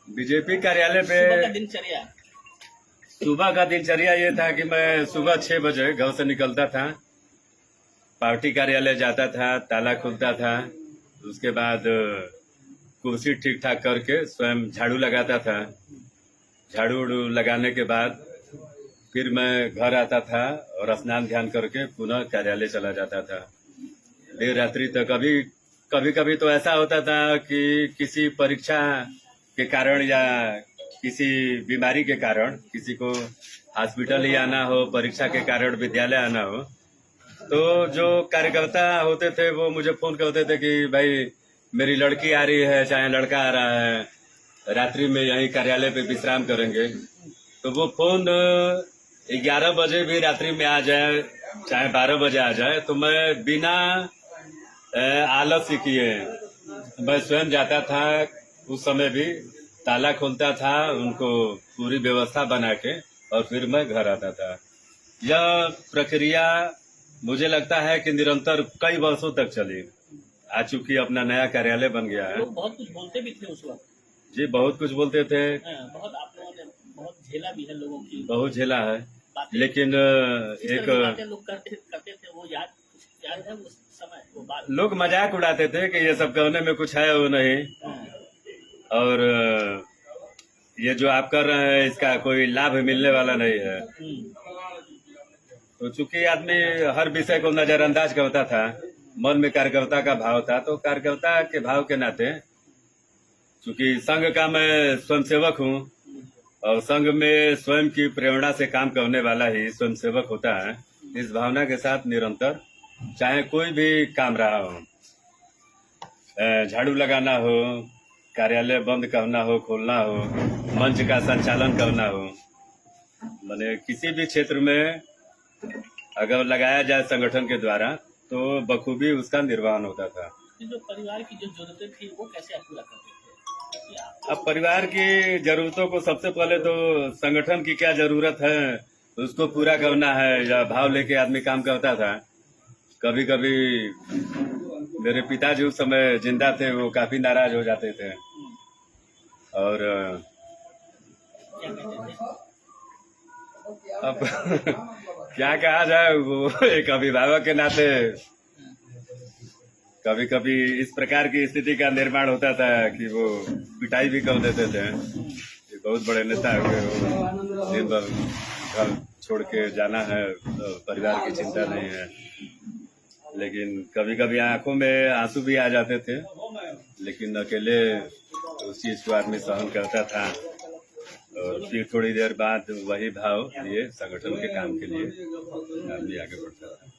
BJP कार्यालय पे सुबह का दिनचर्या ये था कि मैं सुबह 6 बजे घर से निकलता था, पार्टी कार्यालय जाता था, ताला खुलता था। उसके बाद कुर्सी ठीक ठाक करके स्वयं झाड़ू लगाता था। झाड़ू लगाने के बाद फिर मैं घर आता था और स्नान ध्यान करके पुनः कार्यालय चला जाता था देर रात्रि तक। कभी कभी तो ऐसा होता था कि किसी परीक्षा के कारण या किसी बीमारी के कारण किसी को हॉस्पिटल ही आना हो, परीक्षा के कारण विद्यालय आना हो, तो जो कार्यकर्ता होते थे वो मुझे फोन करते थे कि भाई मेरी लड़की आ रही है, चाहे लड़का आ रहा है, रात्रि में यहीं कार्यालय पे विश्राम करेंगे। तो वो फोन 11 बजे भी रात्रि में आ जाए, चाहे 12 बजे आ जाए, तो मैं बिना आलस्य किए मैं स्वयं जाता था। उस समय भी ताला खोलता था, उनको पूरी व्यवस्था बना के, और फिर मैं घर आता था। यह प्रक्रिया मुझे लगता है कि निरंतर कई वर्षों तक चली। आज चूंकि अपना नया कार्यालय बन गया है। लोग बहुत कुछ बोलते भी थे उस वक्त। जी, बहुत कुछ बोलते थे। बहुत आप लोगों ने बहुत झेला भी है, लोगों की बहुत झेला है, लेकिन एक लोग करते थे, वो याद है उस समय वो बात। लोग मजाक उड़ाते थे कि ये सब कहने में कुछ है वो नहीं, और ये जो आप कर रहे हैं इसका कोई लाभ मिलने वाला नहीं है। तो चूंकि आदमी हर विषय को नजरअंदाज करता था, मन में कार्यकर्ता का भाव था, तो कार्यकर्ता के भाव के नाते, चूंकि संघ का मैं स्वयंसेवक हूँ और संघ में स्वयं की प्रेरणा से काम करने वाला ही स्वयंसेवक होता है, इस भावना के साथ निरंतर चाहे कोई भी काम रहा हो, झाड़ू लगाना हो, कार्यालय बंद करना हो, खोलना हो, मंच का संचालन करना हो, माने किसी भी क्षेत्र में अगर लगाया जाए संगठन के द्वारा तो बखूबी उसका निर्वहन होता था। जो परिवार की जो जरूरतें थी वो कैसे आप पूरा करते थे? अब परिवार की जरूरतों को सबसे पहले तो संगठन की क्या जरूरत है उसको पूरा करना है, या भाव लेके आदमी काम करता था। कभी कभी मेरे पिताजी उस समय जिंदा थे, वो काफी नाराज हो जाते थे और अब क्या कहा जाए, वो एक अभिभावक के नाते कभी कभी इस प्रकार की स्थिति का निर्माण होता था कि वो पिटाई भी कर देते थे। ये बहुत बड़े नेता हुए, वो दिन भर घर छोड़ के जाना है, तो परिवार की चिंता नहीं है। लेकिन कभी कभी आंखों में आंसू भी आ जाते थे, लेकिन अकेले उस चीज को आदमी सहन करता था और फिर थोड़ी देर बाद वही भाव लिए संगठन के काम के लिए आदमी आगे बढ़ता था।